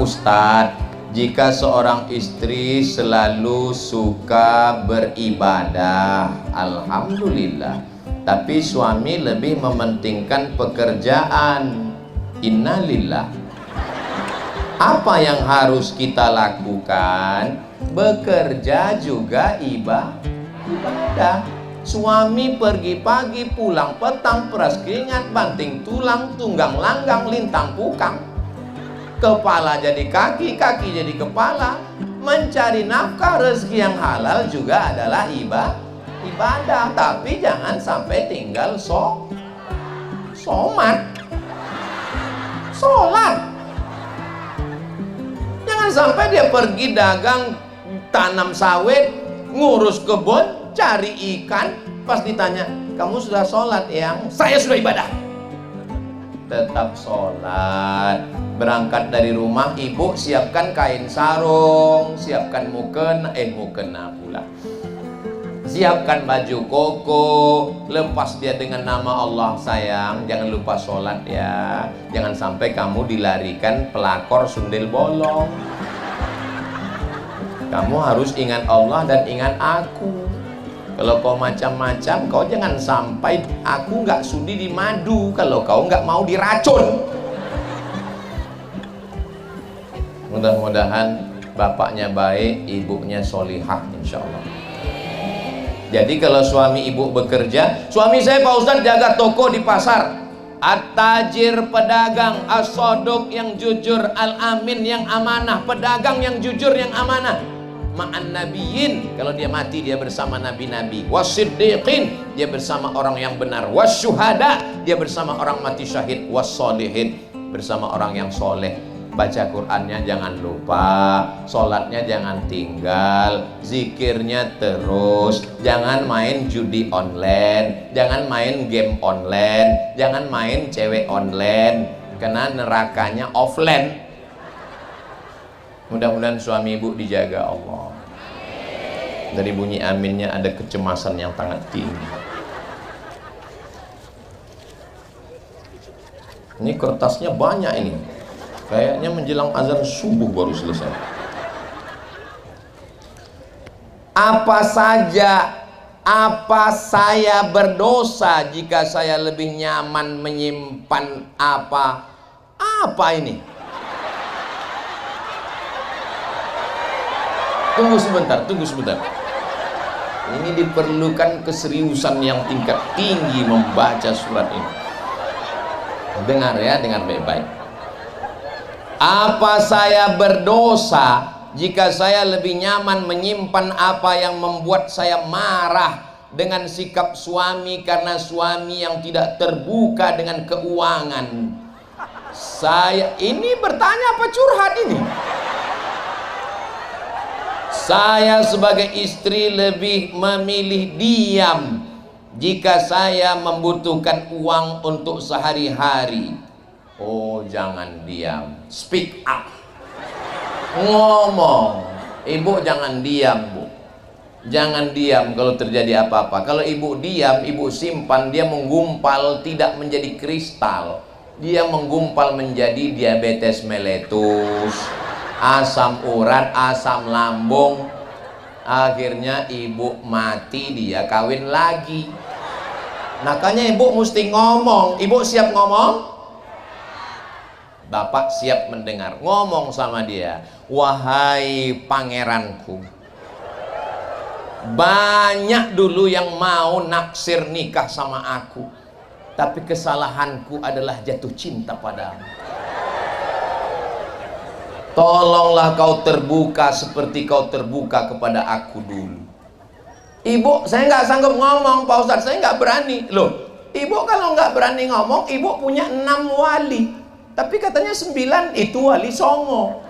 Ustadz, jika seorang istri selalu suka beribadah, alhamdulillah, tapi suami lebih mementingkan pekerjaan, innalillah. Apa yang harus kita lakukan? Bekerja juga ibadah. Suami pergi pagi, pulang petang, peras keringat, banting tulang, tunggang langgang, lintang pukang. Kepala jadi kaki, kaki jadi kepala. Mencari nafkah, rezeki yang halal juga adalah ibadah. Tapi jangan sampai tinggal sholat. Jangan sampai dia pergi dagang, tanam sawit, ngurus kebun, cari ikan, pas ditanya, kamu sudah sholat? Yang saya sudah ibadah. Tetap sholat. Berangkat dari rumah, ibu siapkan kain sarung, siapkan mukena pula, siapkan baju koko, lepas dia dengan nama Allah. Sayang, jangan lupa sholat ya, jangan sampai kamu dilarikan pelakor sundel bolong. Kamu harus ingat Allah dan ingat aku. Kalau kau macam-macam, kau jangan sampai aku nggak sudi di madu kalau kau nggak mau diracun. Mudah-mudahan bapaknya baik, ibunya solihah, insya Allah. Jadi kalau suami ibu bekerja, suami saya Pak Ustadz jaga toko di pasar, at-tajir pedagang, as-sodok yang jujur, al-amin yang amanah, pedagang yang jujur yang amanah. Ma'an nabiyyin, kalau dia mati dia bersama nabi-nabi, wasiddiqin, dia bersama orang yang benar, wasyuhada, dia bersama orang mati syahid, wassolihin, bersama orang yang soleh. Baca Qur'annya jangan lupa, sholatnya jangan tinggal, zikirnya terus, jangan main judi online, jangan main game online, jangan main cewek online, karena nerakanya offline. Mudah-mudahan suami ibu dijaga Allah. Dari bunyi aminnya ada kecemasan yang sangat tinggi. Ini kertasnya banyak ini. Kayaknya menjelang azan subuh baru selesai. Apa saya berdosa jika saya lebih nyaman menyimpan apa ini? Tunggu sebentar. Ini diperlukan keseriusan yang tingkat tinggi membaca surat ini. Dengar ya, dengar baik-baik. Apa saya berdosa jika saya lebih nyaman menyimpan apa yang membuat saya marah dengan sikap suami karena suami yang tidak terbuka dengan keuangan? Saya ini bertanya apa curhat ini? Saya sebagai istri lebih memilih diam jika saya membutuhkan uang untuk sehari-hari. Oh, jangan diam, speak up, ngomong. Ibu jangan diam, Bu. Jangan diam kalau terjadi apa-apa. Kalau ibu diam, ibu simpan, dia menggumpal tidak menjadi kristal. Dia menggumpal menjadi diabetes meletus, asam urat, asam lambung. Akhirnya ibu mati, dia kawin lagi. Makanya ibu mesti ngomong. Ibu siap ngomong? Bapak siap mendengar. Ngomong sama dia, wahai pangeranku, banyak dulu yang mau naksir nikah sama aku, tapi kesalahanku adalah jatuh cinta padamu. Tolonglah kau terbuka seperti kau terbuka kepada aku dulu. Ibu, saya nggak sanggup ngomong, Pak Ustadz, saya nggak berani. Loh, ibu kalau nggak berani ngomong, ibu punya 6 wali. Tapi katanya 9 itu wali songo.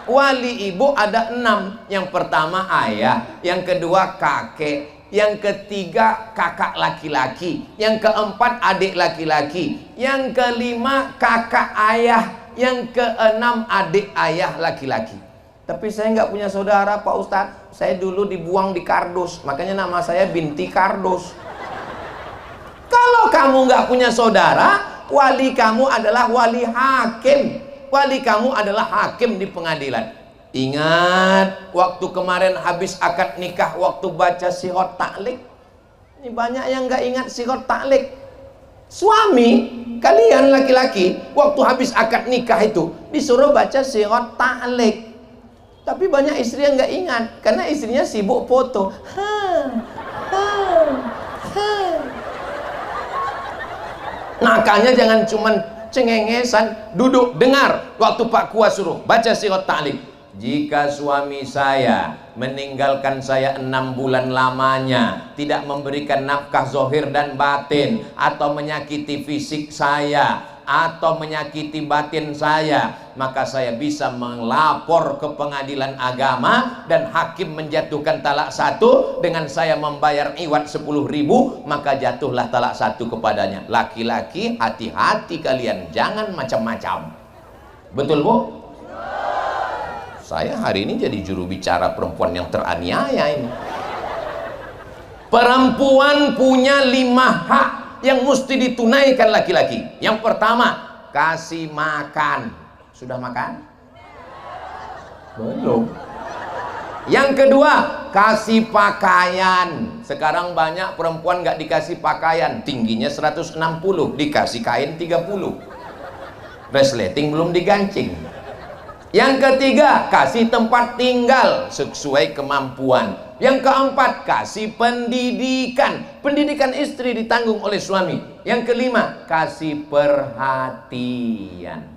Wali ibu ada 6. Yang pertama ayah, yang kedua kakek, yang ketiga kakak laki-laki, yang keempat adik laki-laki, yang kelima kakak ayah, yang keenam adik ayah laki-laki. Tapi saya nggak punya saudara, Pak Ustadz. Saya dulu dibuang di kardus, makanya nama saya binti kardus. Kalau kamu nggak punya saudara, wali kamu adalah wali hakim. wali kamu adalah hakim di pengadilan. Ingat waktu kemarin habis akad nikah, waktu baca sihot taklik. Ini banyak yang nggak ingat sihot taklik. Suami kalian laki-laki waktu habis akad nikah itu disuruh baca sihot taklik. Tapi banyak istri yang nggak ingat karena istrinya sibuk foto. Makanya jangan cuman cengengesan, duduk dengar waktu Pak Kuas suruh baca sihot ta'lim. Jika suami saya meninggalkan saya 6 bulan lamanya, tidak memberikan nafkah zohir dan batin, atau menyakiti fisik saya, atau menyakiti batin saya, maka saya bisa melapor ke pengadilan agama dan hakim menjatuhkan talak 1 dengan saya membayar iwat 10.000, maka jatuhlah talak 1 kepadanya. Laki-laki hati-hati kalian, jangan macam-macam. Betul Bu? Saya hari ini jadi juru bicara perempuan yang teraniaya ini. Perempuan punya 5 hak yang mesti ditunaikan laki-laki. Yang pertama, kasih makan. Sudah makan? Belum. Yang kedua, kasih pakaian. Sekarang banyak perempuan nggak dikasih pakaian, tingginya 160, dikasih kain 30. Resleting belum digancing. Yang ketiga, kasih tempat tinggal sesuai kemampuan. Yang keempat, kasih pendidikan. Pendidikan istri ditanggung oleh suami. Yang kelima, kasih perhatian.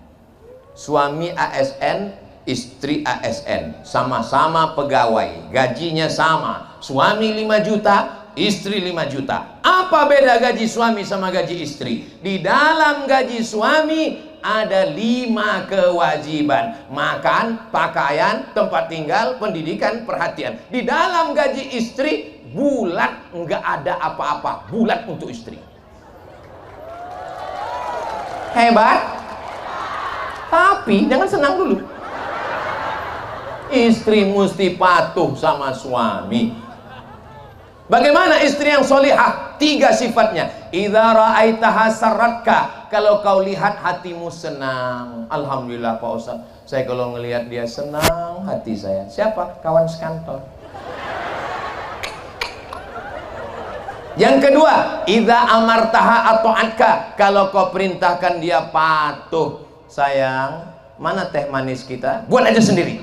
Suami ASN, istri ASN, sama-sama pegawai, gajinya sama. Suami 5 juta, istri 5 juta. Apa beda gaji suami sama gaji istri? Di dalam gaji suami ada 5 kewajiban: makan, pakaian, tempat tinggal, pendidikan, perhatian. Di dalam gaji istri bulat, nggak ada apa-apa, bulat untuk istri. Hebat. Tapi jangan senang dulu. Istri mesti patuh sama suami. Bagaimana istri yang solihah? 3 sifatnya. Idza ra'aitaha sarratka, kalau kau lihat hatimu senang. Alhamdulillah Pak Ustaz, saya kalau ngelihat dia senang hati saya. Siapa? Kawan sekantor. Yang kedua, idza amartaha ata'atka, kalau kau perintahkan dia patuh. Sayang, mana teh manis kita? Buat aja sendiri.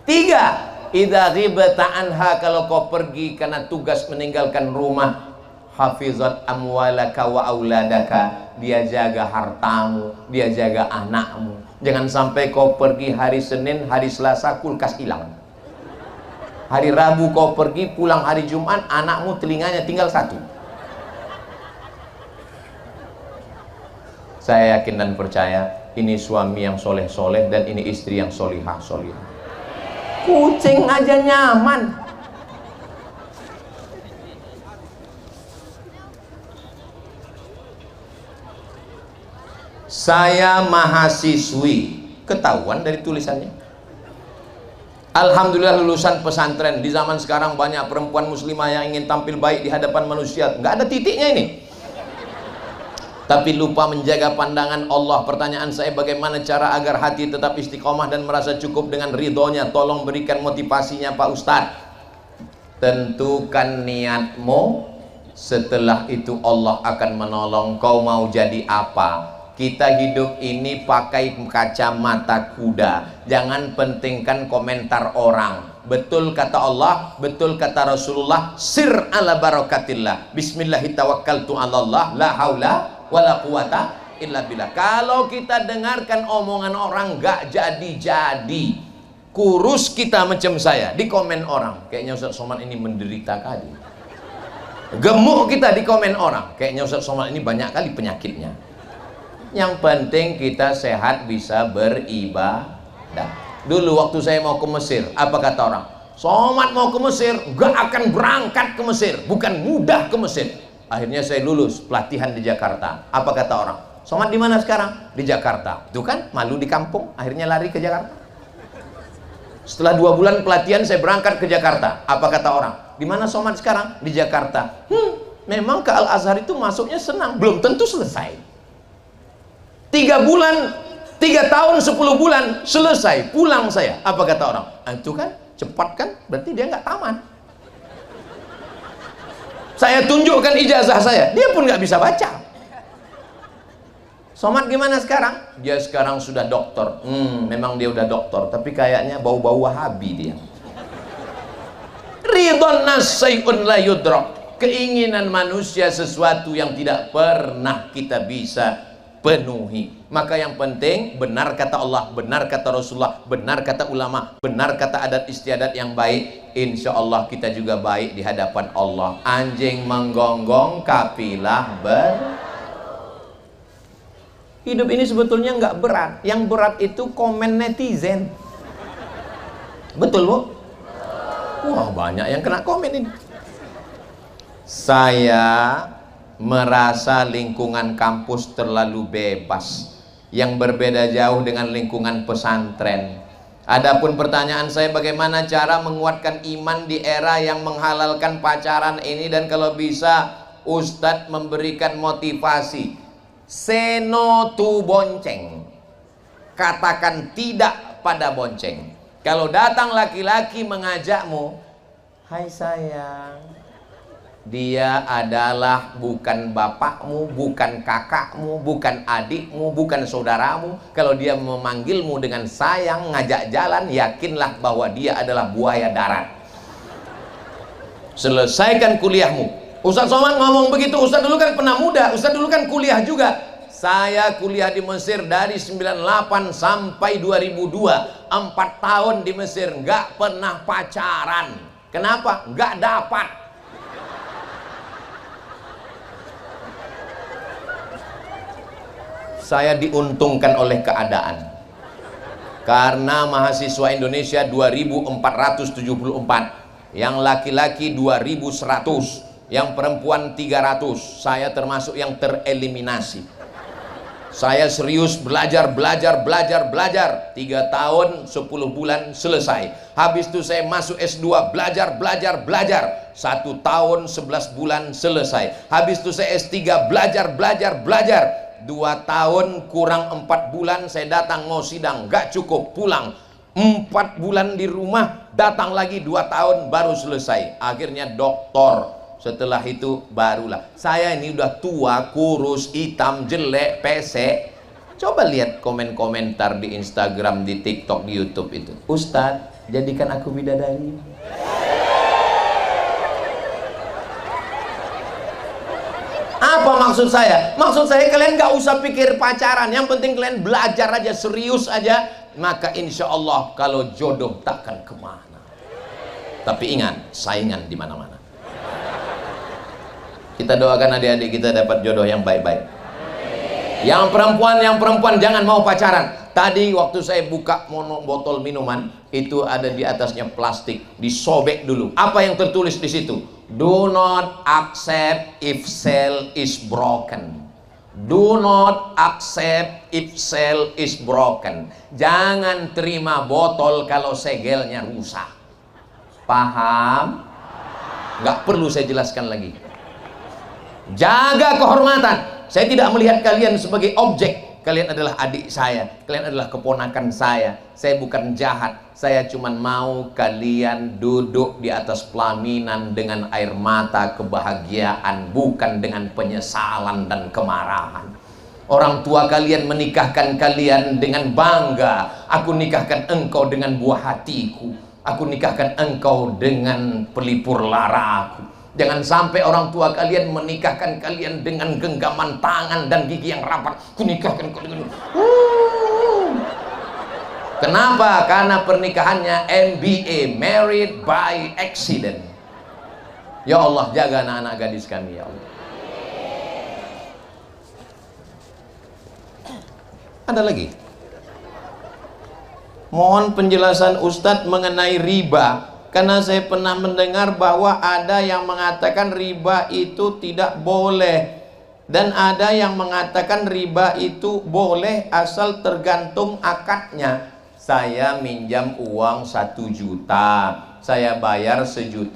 3, idza ghibta anha, kalau kau pergi karena tugas meninggalkan rumah, hafizat amwalaka wa auladaka, dia jaga hartamu, dia jaga anakmu. Jangan sampai kau pergi hari Senin, hari Selasa kulkas hilang. Hari Rabu kau pergi, pulang hari Jumat, anakmu telinganya tinggal 1. Saya yakin dan percaya ini suami yang soleh-soleh dan ini istri yang solihah-solihah. Kucing aja nyaman. Saya mahasiswi, ketahuan dari tulisannya. Alhamdulillah lulusan pesantren. Di zaman sekarang banyak perempuan muslimah yang ingin tampil baik di hadapan manusia. Nggak ada titiknya ini, tapi lupa menjaga pandangan Allah. Pertanyaan saya, bagaimana cara agar hati tetap istiqomah dan merasa cukup dengan ridhonya? Tolong berikan motivasinya Pak Ustadz. Tentukan niatmu, setelah itu Allah akan menolong. Kau mau jadi apa? Kita hidup ini pakai kacamata kuda. Jangan pentingkan komentar orang. Betul kata Allah, betul kata Rasulullah, sir ala barakatillah, bismillahi tawakkaltu ala Allah, la haula wala quwata illa billah. Kalau kita dengarkan omongan orang gak jadi-jadi, kurus kita macam saya, di komen orang, kayaknya Ustaz Somad ini menderita kali. Gemuk kita, di komen orang, kayaknya Ustaz Somad ini banyak kali penyakitnya. Yang penting kita sehat, bisa beribadah. Dulu waktu saya mau ke Mesir, apa kata orang? Somad mau ke Mesir, gak akan berangkat ke Mesir, bukan mudah ke Mesir. Akhirnya saya lulus pelatihan di Jakarta. Apa kata orang? Somad di mana sekarang? Di Jakarta. Itu kan malu di kampung, akhirnya lari ke Jakarta. Setelah 2 bulan pelatihan saya berangkat ke Jakarta. Apa kata orang? Di mana Somad sekarang? Di Jakarta. Memang ke Al Azhar itu masuknya senang, belum tentu selesai. 3 bulan, 3 tahun 10 bulan selesai, pulang saya. Apa kata orang? Itu kan cepat kan, berarti dia nggak tamat. Saya tunjukkan ijazah saya, dia pun nggak bisa baca. Somad gimana sekarang? Dia sekarang sudah doktor. Memang dia udah doktor, tapi kayaknya bau-bau Wahabi dia. Ridhon nas sayun la yudrak. Keinginan manusia sesuatu yang tidak pernah kita bisa penuhi. Maka yang penting benar kata Allah, benar kata Rasulullah, benar kata ulama, benar kata adat istiadat yang baik. Insya Allah kita juga baik di hadapan Allah. Anjing menggonggong, kapilah Hidup ini sebetulnya nggak berat. Yang berat itu komen netizen. Betul, Bu? Wah, banyak yang kena komen ini. Saya merasa lingkungan kampus terlalu bebas, yang berbeda jauh dengan lingkungan pesantren. Adapun pertanyaan saya, bagaimana cara menguatkan iman di era yang menghalalkan pacaran ini, dan kalau bisa Ustadz memberikan motivasi. Say no to bonceng. Katakan tidak pada bonceng. Kalau datang laki-laki mengajakmu, hai sayang, dia adalah bukan bapakmu, bukan kakakmu, bukan adikmu, bukan saudaramu. Kalau dia memanggilmu dengan sayang, ngajak jalan, yakinlah bahwa dia adalah buaya darat. Selesaikan kuliahmu. Ustaz Somad ngomong begitu, Ustaz dulu kan pernah muda, Ustaz dulu kan kuliah juga. Saya kuliah di Mesir dari 98 sampai 2002, 4 tahun di Mesir, nggak pernah pacaran. Kenapa? Nggak dapat. Saya diuntungkan oleh keadaan. Karena mahasiswa Indonesia 2474, yang laki-laki 2100, yang perempuan 300, saya termasuk yang tereliminasi. Saya serius belajar 3 tahun 10 bulan selesai. Habis itu saya masuk S2, belajar 1 tahun 11 bulan selesai. Habis itu saya S3, belajar 2 tahun kurang 4 bulan saya datang mau sidang, gak cukup, pulang. 4 bulan di rumah, datang lagi 2 tahun baru selesai. Akhirnya doktor. Setelah itu barulah. Saya ini udah tua, kurus, hitam, jelek, pesek. Coba lihat komen-komentar di Instagram, di TikTok, di YouTube itu. Ustadz, jadikan aku bidadari. Apa maksud saya? Maksud saya kalian gak usah pikir pacaran. Yang penting kalian belajar aja, serius aja. Maka insya Allah kalau jodoh takkan kemana. Tapi ingat, saingan di mana-mana. Kita doakan adik-adik kita dapat jodoh yang baik-baik. Yang perempuan jangan mau pacaran. Tadi waktu saya buka botol minuman, itu ada di atasnya plastik, disobek dulu. Apa yang tertulis di situ? Do not accept if cell is broken. Do not accept if cell is broken. Jangan terima botol kalau segelnya rusak. Paham? Nggak perlu saya jelaskan lagi. Jaga kehormatan. Saya tidak melihat kalian sebagai objek. Kalian adalah adik saya, kalian adalah keponakan saya. Saya bukan jahat. Saya cuma mau kalian duduk di atas pelaminan dengan air mata kebahagiaan, bukan dengan penyesalan dan kemarahan. Orang tua kalian menikahkan kalian dengan bangga. Aku nikahkan engkau dengan buah hatiku. Aku nikahkan engkau dengan pelipur laraku. Jangan sampai orang tua kalian menikahkan kalian dengan genggaman tangan dan gigi yang rapat. Kunikahkan kalian. Kenapa? Karena pernikahannya MBA, married by accident. Ya Allah, jaga anak-anak gadis kami, ya Allah. Ada lagi? Mohon penjelasan Ustadz mengenai riba. Karena saya pernah mendengar bahwa ada yang mengatakan riba itu tidak boleh, dan ada yang mengatakan riba itu boleh asal tergantung akadnya. Saya minjam uang 1 juta, saya bayar 1.100.000.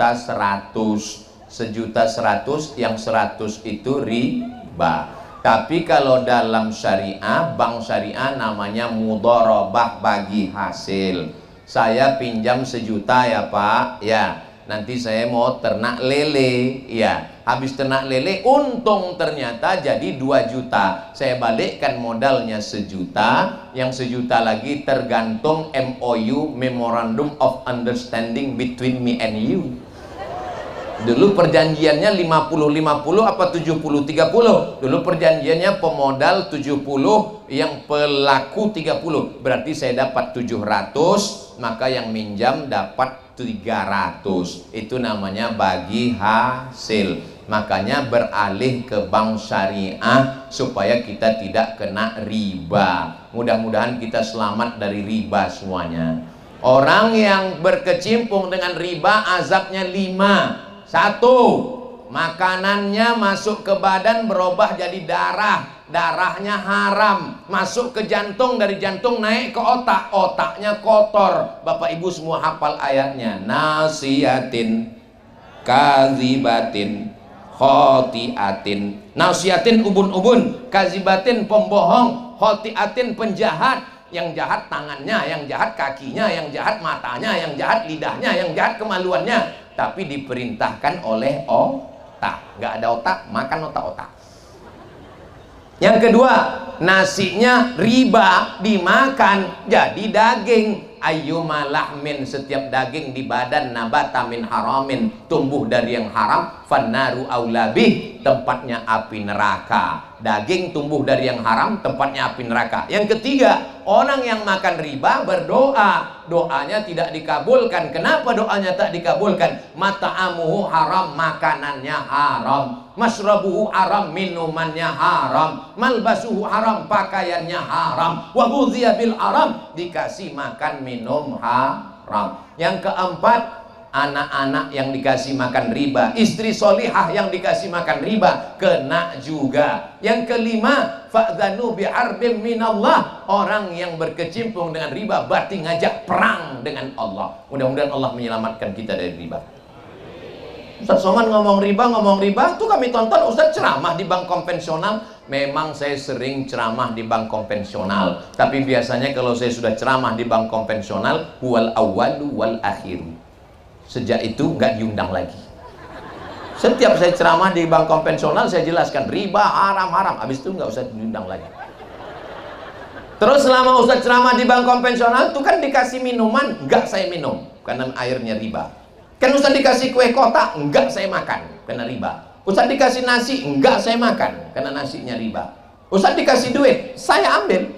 1.100.000, yang 100 itu riba. Tapi kalau dalam syariah, bank syariah namanya mudharabah, bagi hasil. Saya pinjam 1 juta ya Pak, ya nanti saya mau ternak lele, ya habis ternak lele untung ternyata jadi 2 juta, saya balikkan modalnya 1 juta, yang 1 juta lagi tergantung MOU, Memorandum of Understanding between me and you. Dulu perjanjiannya 50-50 apa 70-30. Dulu perjanjiannya pemodal 70, yang pelaku 30. Berarti saya dapat 700, maka yang minjam dapat 300. Itu namanya bagi hasil. Makanya beralih ke bank syariah supaya kita tidak kena riba. Mudah-mudahan kita selamat dari riba semuanya. Orang yang berkecimpung dengan riba azabnya 5. 1, makanannya masuk ke badan berubah jadi darah, darahnya haram, masuk ke jantung, dari jantung naik ke otak, otaknya kotor. Bapak Ibu semua hafal ayatnya, nasiyatin kazibatin khotiatin. Nasiyatin ubun-ubun, kazibatin pembohong, khotiatin penjahat. Yang jahat tangannya, yang jahat kakinya, yang jahat matanya, yang jahat lidahnya, yang jahat kemaluannya, tapi diperintahkan oleh otak. Nggak ada otak, makan otak-otak. Yang kedua, nasinya riba, dimakan jadi daging. Ayyuma lahmin, setiap daging di badan nabata min haramin, tumbuh dari yang haram, fannaru aulabih, tempatnya api neraka. Daging tumbuh dari yang haram, tempatnya api neraka. Yang ketiga, orang yang makan riba berdoa, doanya tidak dikabulkan. Kenapa doanya tak dikabulkan? Mata'amuhu haram, makanannya haram. Masrabuhu haram, minumannya haram. Malbasuhu haram, pakaiannya haram. Wa ghudhiya bil haram, dikasih makan minum haram. Yang keempat, anak-anak yang dikasih makan riba, istri solihah yang dikasih makan riba, kena juga. Yang kelima, fa'dhanu bi'arbim minallah, orang yang berkecimpung dengan riba berarti ngajak perang dengan Allah. Mudah-mudahan Allah menyelamatkan kita dari riba. Ustaz Somad ngomong riba, tuh kami tonton Ustaz ceramah di bank konvensional. Memang saya sering ceramah di bank konvensional, tapi biasanya kalau saya sudah ceramah di bank konvensional, huwal awwalu wal akhiru. Sejak itu nggak diundang lagi. Setiap saya ceramah di bank konvensional, saya jelaskan riba haram-haram, habis itu nggak usah diundang lagi. Terus selama Ustaz ceramah di bank konvensional itu kan dikasih minuman, nggak saya minum karena airnya riba. Kan Ustaz dikasih kue kotak, enggak saya makan karena riba. Ustaz dikasih nasi, enggak saya makan karena nasinya riba. Ustaz dikasih duit, saya ambil.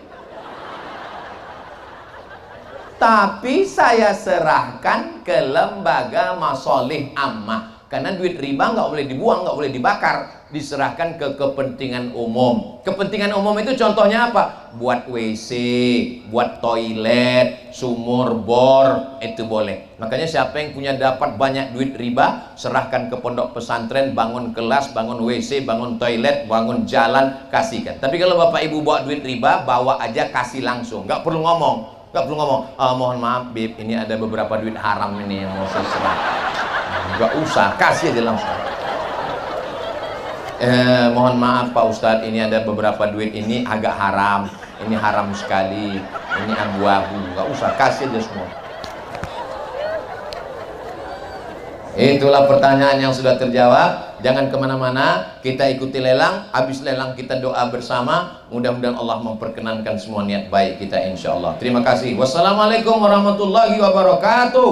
Tapi saya serahkan ke lembaga masolih ammah, karena duit riba nggak boleh dibuang, nggak boleh dibakar, diserahkan ke kepentingan umum. Kepentingan umum itu contohnya apa? Buat WC, buat toilet, sumur bor, itu boleh. Makanya siapa yang punya dapat banyak duit riba, serahkan ke pondok pesantren, bangun kelas, bangun WC, bangun toilet, bangun jalan, kasihkan. Tapi kalau bapak ibu bawa duit riba, bawa aja, kasih langsung, nggak perlu ngomong. Nggak perlu ngomong, mohon maaf Bib, ini ada beberapa duit haram ini yang mau saya serah. Nggak usah, kasih aja langsung. Mohon maaf Pak Ustadz, ini ada beberapa duit ini agak haram, ini haram sekali, ini abu-abu. Nggak usah, kasih aja semua. Itulah pertanyaan yang sudah terjawab. Jangan kemana-mana, kita ikuti lelang. Habis lelang kita doa bersama. Mudah-mudahan Allah memperkenankan semua niat baik kita insya Allah. Terima kasih. Wassalamualaikum warahmatullahi wabarakatuh.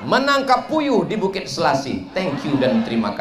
Menangkap puyuh di Bukit Selasi. Thank you dan terima kasih.